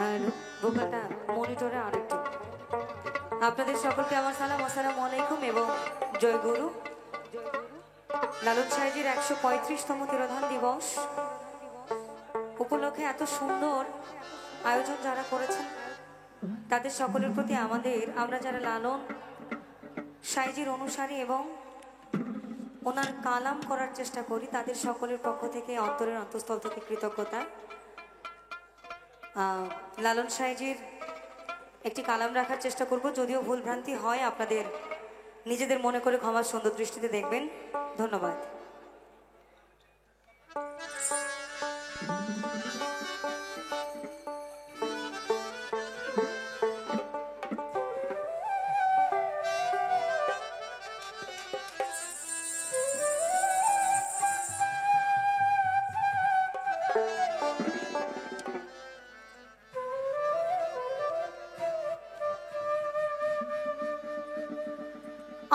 আর ভোকালটা মনিটরে আরেকটু। আপনাদের সকলকে আমার সালাম, আসসালামু আলাইকুম এবং জয় গুরু। লালন সাহেজির ১৩৫তম তিরোধান দিবস উপলক্ষে এত সুন্দর আয়োজন যারা করেছেন তাদের সকলের প্রতি আমরা যারা লালন সাহেজির অনুসারী এবং ওনার কালাম করার চেষ্টা করি তাদের সকলের পক্ষ থেকে অন্তরের অন্তঃস্থল থেকে কৃতজ্ঞতা। লালন সাহেজির একটি কালাম রাখার চেষ্টা করব, যদিও ভুলভ্রান্তি হয় আপনাদের নিজেদের মনে করে ক্ষমার সুন্দর দৃষ্টিতে দেখবেন। ধন্যবাদ।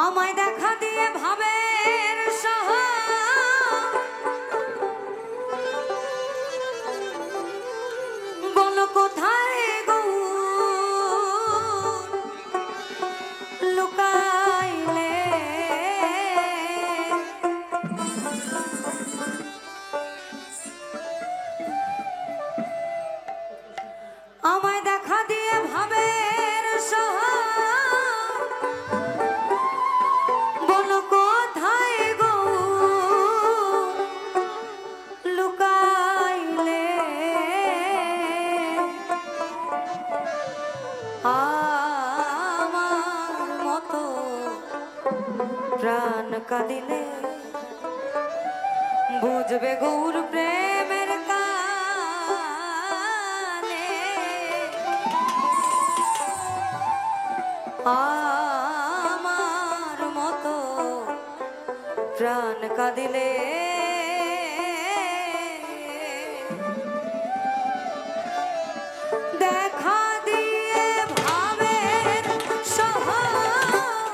আমায় দেখা দিয়ে ভাবের শহর বলো কোথায় গো লুকাইলে, আমায় দেখা দিয়ে ভাবের শহর বলো কোথায় গো লুকাইলে, আমার মতো প্রাণ কাঁদিলে বুঝবে গৌর প্রেমের কানে, আমার মতো প্রাণ কাঁদিলে দেখা দিয়ে ভাবের শহর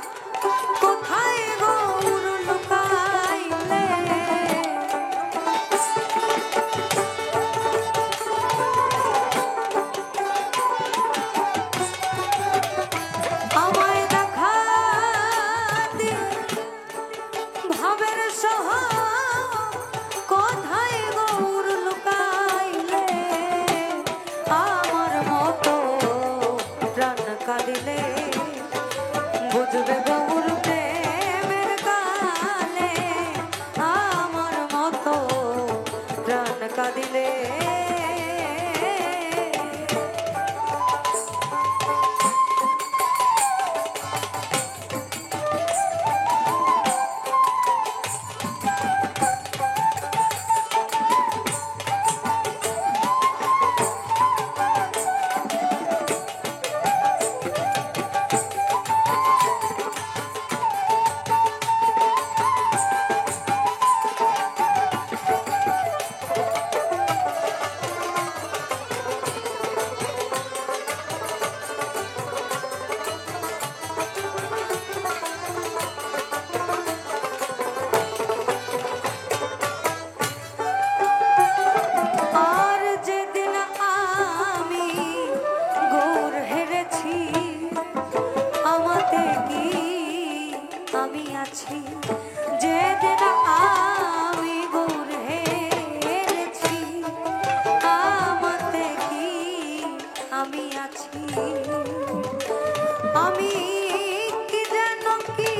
কোথায় গৌর লুকাইলে, আমায় দেখা দিয়ে ভাবের শহর কোথায় গৌর লুকাইলে, আমার মতো প্রাণ কাঁদিলে বুঝবে গৌর প্রেমের কালে, আমার মতো প্রাণ কাঁদিলে। আর যেদিন আমি গৌর হেরেছি আমাতে কি আমি আছি, যেদিন আমি গৌর হেরেছি আমাতে কি আমি আছি, আমি কি যেন কি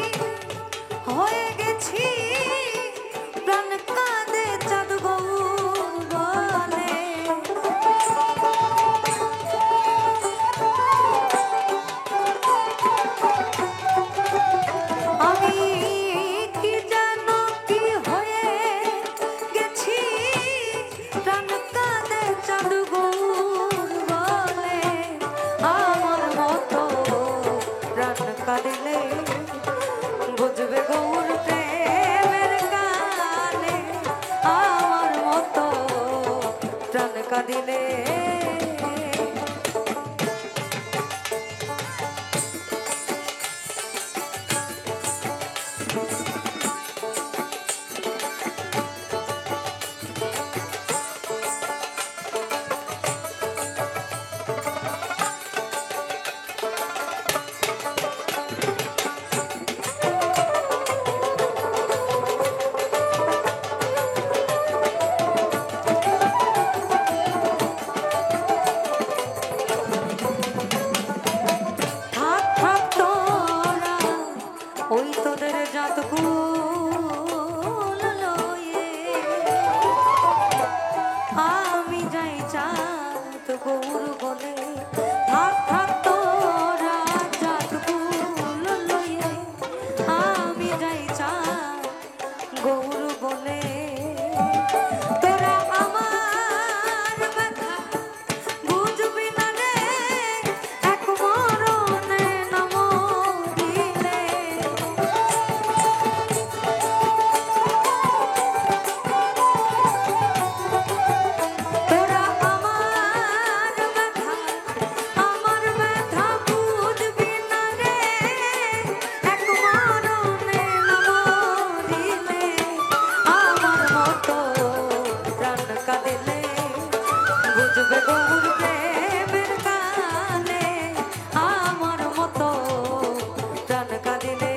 হয়ে গেছি, প্রাণ কাঁদে চাঁদ গৌর বলে, আমি কি যেন কি হয়ে গেছি, প্রাণ কাঁদে চাঁদ গৌর বলে, আমার মতো প্রাণ কাঁদিলে বুঝবে গৌর প্রেমের কানে, আমার মতো প্রাণ কাঁদিলে। গৌর বলে থাক থাক তোরা জাত কুল লইয়ে আমি যাই চা গৌর বলে তোরা আমার ব্যথা বুঝবি না রে এক মরণে নম দিলে তোরা আমার ব্যথা বুঝবি না রে এক মরণে নম দিলে আমার মতো প্রাণ কাঁদিলে বুঝবে গৌর প্রেমের কালে আমার মতো প্রাণ কাঁদিলে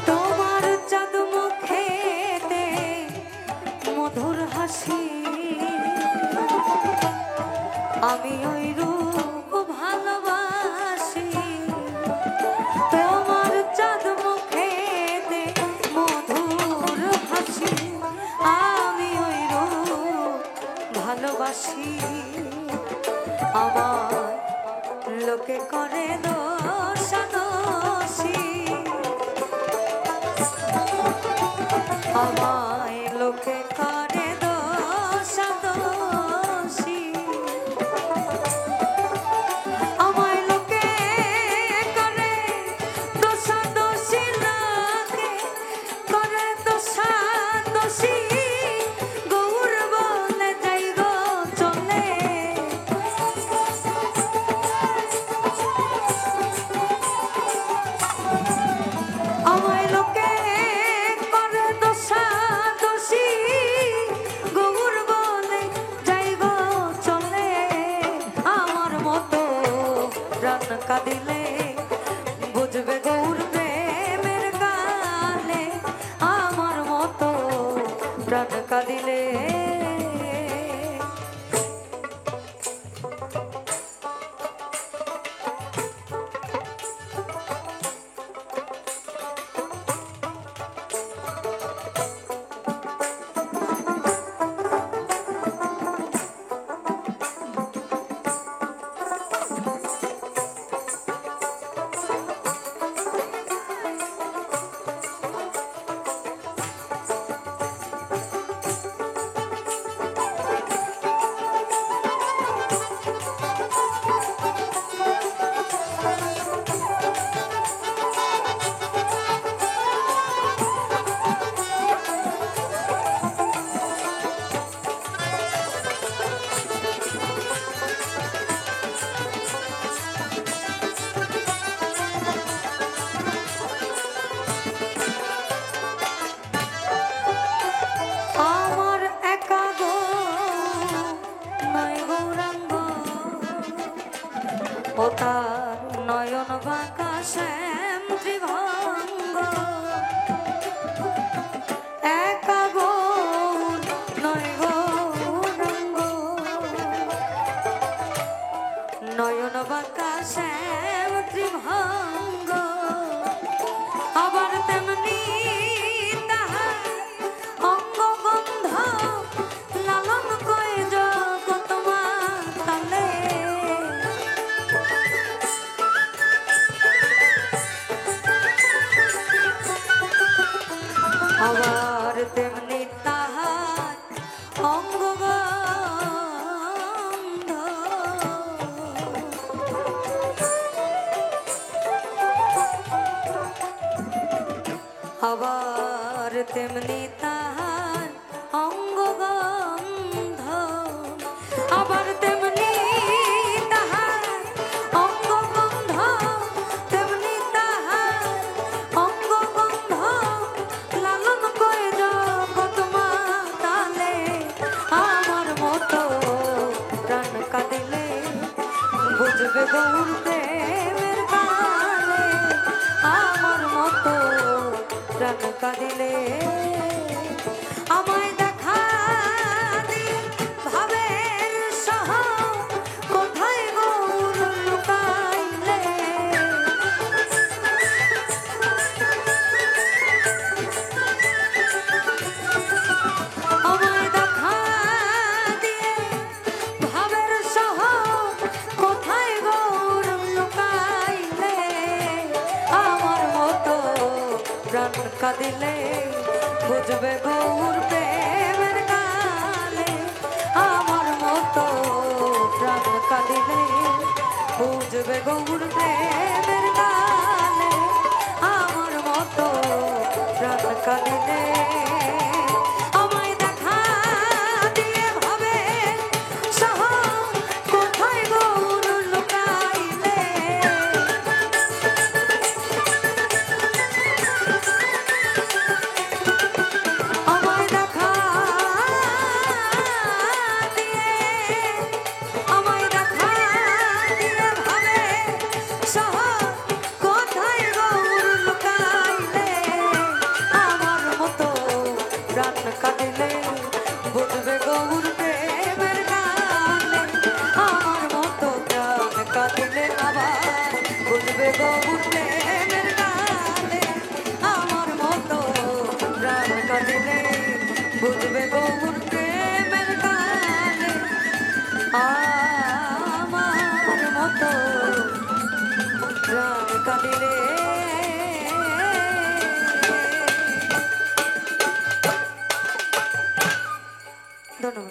তোমার চাঁদ মুখেতে মধুর হাসি আমি ওই রূপ ভালোবাসি তোমার চাঁদ মুখেতে মধুর হাসি আমি ওই রূপ ভালোবাসি আমার লোকে করে দোষাদোষী আমায় লোকে করে দোষাদোষী আমায় লোকে করে দোষাদোষী লোকে করে দোষাদোষী গৌর বলে যাই গো চলে আমায় লোকে করে দোষাদোষী গৌর বলে যাই গো চলে আমার মতো প্রাণ কাঁদিলে বুঝবে গৌর প্রেমের গালে আমার মতো প্রাণ কাঁদিলে ও তার নয়ন বাঁকা শ্যাম ত্রিভঙ্গ একা গৌর নয় গৌরাঙ্গ নয়ন বাঁকা শ্যাম ত্রিভঙ্গ আবার তেমনি তাহার অঙ্গ গন্ধ লালন কয় জগৎ মাতালে কাঁদিলে বুঝবে গৌর প্রেমের গালে আমার মতো প্রাণ কাঁদিলে বুঝবে গৌর প্রেমের গালে আমার মতো প্রাণ কাঁদিলে কাঁদিলে বুঝবে গৌর প্রেমের গালে আমার মতো প্রাণ কাঁদিলে আবার বুঝবে গৌর প্রেমের গালে আমার মতো প্রাণ কাঁদিলে বুঝবে গৌর প্রেমের গালে আমার মতো প্রাণ কাঁদিলে ধন্যবাদ।